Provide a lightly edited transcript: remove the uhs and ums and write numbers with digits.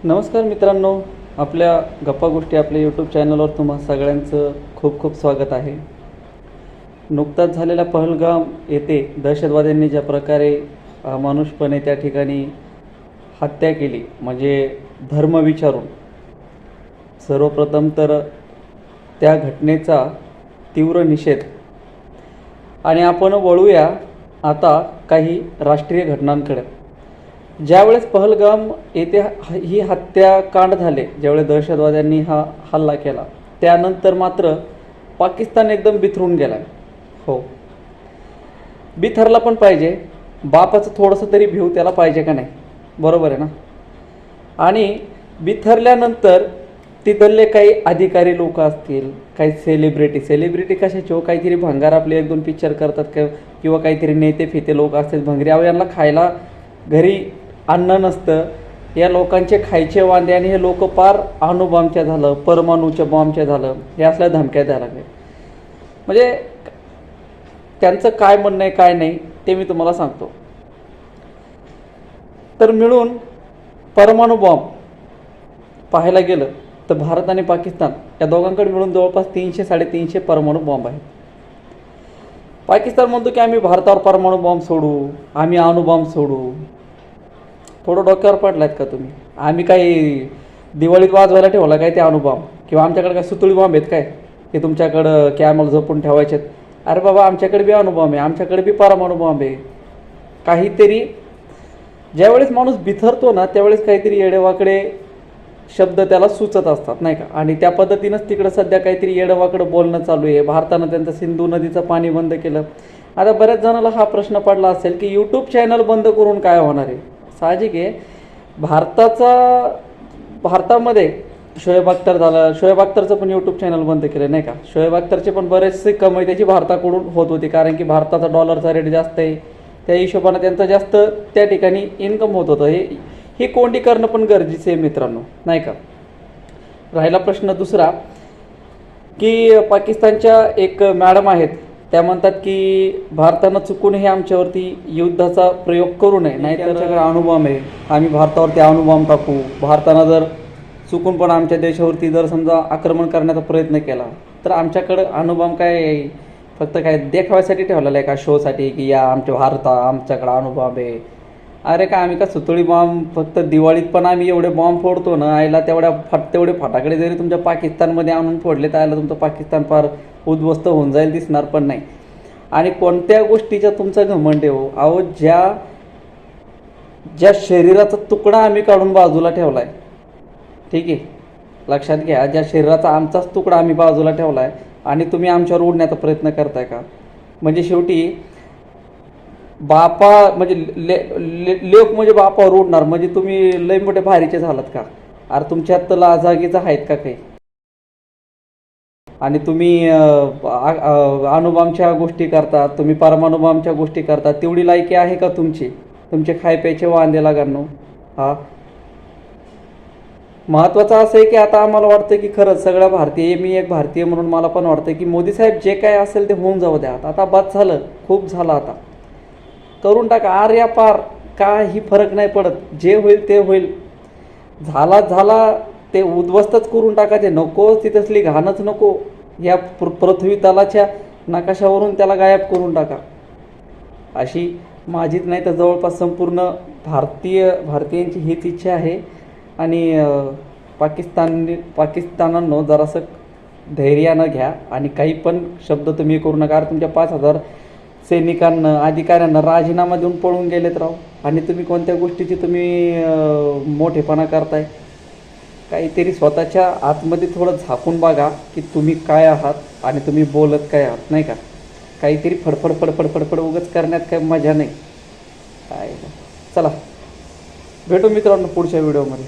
नमस्कार मित्रांनो, आपल्या गप्पा गोष्टी आपल्या यूट्यूब चॅनलवर तुम्हा सगळ्यांचं खूप खूप स्वागत आहे. नुकताच झालेल्या पहलगाम येथे दहशतवाद्यांनी ज्या प्रकारे अमानुषपणे त्या ठिकाणी हत्या केली, म्हणजे धर्म विचारून, सर्वप्रथम तर त्या घटनेचा तीव्र निषेध. आणि आपण वळूया आता काही राष्ट्रीय घटनांकडे. ज्यावेळेस पहलगाम येथे ही हत्याकांड झाले, ज्यावेळेस दहशतवाद्यांनी हा हल्ला केला, त्यानंतर मात्र पाकिस्तान एकदम बिथरून गेला. हो, बिथरला पण पाहिजे. बापाचं थोडंसं तरी भिव त्याला पाहिजे का नाही, बरोबर आहे ना. आणि बिथरल्यानंतर तिथले काही अधिकारी लोक असतील, काही सेलिब्रिटी कशाचे हो, काहीतरी भंगार आपले एक दोन पिक्चर करतात किंवा काहीतरी नेते फिते लोक असतील भंगरी, यांना खायला घरी अन्न नसतं, या लोकांचे खायचे वांदे, आणि हे लोक पार अणुबॉम्बच्या झालं, परमाणूच्या बॉम्बच्या झालं, हे असल्या धमक्या द्यायला लागले. म्हणजे त्यांचं काय म्हणणं आहे काय नाही ते मी तुम्हाला सांगतो. तर मिळून परमाणू बॉम्ब पाहायला गेलं तर भारत आणि पाकिस्तान या दोघांकडे मिळून जवळपास 300-350 परमाणू बॉम्ब आहेत. पाकिस्तान म्हणतो की आम्ही भारतावर परमाणू बॉम्ब सोडू, आम्ही अणुबॉम्ब सोडू. थोडं डोक्यावर पडलात का तुम्ही? आम्ही काही दिवाळीत वाजवायला ठेवला काय ते अणुबॉम्ब? किंवा आमच्याकडे काय सुतळी बॉम्ब आहेत काय की तुमच्याकडं की आम्हाला जपून ठेवायचे? अरे बाबा, आमच्याकडे बी अणुबॉम्ब आहे, आमच्याकडे बी परमाणू बॉम्ब आहे. काहीतरी ज्यावेळेस माणूस बिथरतो ना, त्यावेळेस काहीतरी येडेवाकडे शब्द त्याला सुचत असतात, नाही का. आणि त्या पद्धतीनंच तिकडं सध्या काहीतरी येडेवाकडं बोलणं चालू आहे. भारतानं त्यांचं सिंधू नदीचं पाणी बंद केलं. आता बऱ्याच जणाला हा प्रश्न पडला असेल की यूट्यूब चॅनल बंद करून काय होणार आहे. साहजिक आहे, भारतामध्ये शोएब अख्तर झालं, शोएब अख्तरचं पण यूट्यूब चॅनल बंद केलं, नाही का. शोएब अख्तरचे पण बरेचसे कमाई त्याची भारताकडून होत होती, कारण की भारताचा डॉलरचा रेट जास्त आहे, त्या हिशोबानं त्यांचं जास्त त्या ठिकाणी इन्कम होत होतं. हे कोंडी करणं पण गरजेचं आहे मित्रांनो, नाही का. राहिला प्रश्न दुसरा की पाकिस्तानच्या एक मॅडम आहेत, त्या म्हणतात की भारतानं चुकून हे आमच्यावरती युद्धाचा प्रयोग करू नये, नाही तर आमच्याकडे अणुबॉम्ब आहे, आम्ही भारतावरती अणुबॉम्ब टाकू. भारतानं जर चुकून पण आमच्या देशावरती जर समजा आक्रमण करण्याचा प्रयत्न केला तर आमच्याकडं अणुबॉम्ब काय फक्त काय देखाव्यासाठी ठेवलेला आहे का, शोसाठी, की या आमच्याकडं अणुबॉम्ब आहे? अरे का आम्ही का सुतळी बॉम्ब फक्त दिवाळीत पण आम्ही एवढे बॉम्ब फोडतो ना, आयला तेवढे फटाकडे जरी तुमच्या पाकिस्तानमध्ये आणून फोडले तर आयला तुमचं पाकिस्तान फार उद्ध्वस्त होऊन जाईल, दिसणार पण नाही. आणि कोणत्या गोष्टीचा तुमचा घमंड आहे हो? अहो, ज्या शरीराचा तुकडा आम्ही काढून बाजूला ठेवला आहे, ठीक आहे, लक्षात घ्या, ज्या शरीराचा आमचाच तुकडा आम्ही बाजूला ठेवला आहे आणि तुम्ही आमच्यावर उडण्याचा प्रयत्न करताय का? म्हणजे शेवटी बापा म्हणजे लोक म्हणजे बापावर उडणार, म्हणजे तुम्ही लय मोठे भारीचे झालात का? अरे तुमच्यात लाजागीचं आहेत का काही? आणि तुम्ही अणुबॉम्बच्या गोष्टी करता, तुम्ही परमाणू बॉम्बच्या गोष्टी करता, तेवढी लायकी आहे का तुमची? तुमचे खाय प्यायचे वांदे लागांनो. हा, महत्त्वाचं असं आहे की आता आम्हाला वाटतं की खरंच सगळ्या भारतीय, मी एक भारतीय म्हणून मला पण वाटतं की मोदी साहेब जे काय असेल ते होऊन जाऊ द्या. आता बस झालं, खूप झालं, आता करून टाका. आर्या पार काही फरक नाही पडत, जे होईल ते होईल. झाला ते उद्ध्वस्तच करून टाका. ते नकोच, तिथसली घाणच नको, या पृथ्वी तलाच्या नकाशावरून त्याला गायब करून टाका, अशी माझीच नाही तर जवळपास संपूर्ण भारतीयांची हीच इच्छा आहे. आणि पाकिस्तानांनो जरासं धैर्यानं घ्या आणि काही पण शब्द तुम्ही करू नका. तुमच्या 5,000 सैनिकांना, अधिकाऱ्यांना राजीनामा देऊन पळून गेलेत राव, आणि तुम्ही कोणत्या गोष्टीची तुम्ही मोठेपणा करताय? काहीतरी स्वतःच्या आतमध्ये थोडं झाकून बघा की तुम्ही काय आहात आणि तुम्ही बोलत काय आहात, नाही का. काहीतरी फडफड उगाच करण्यात काही मजा नाही काय. चला भेटू मित्रांनो पुढच्या व्हिडिओमध्ये.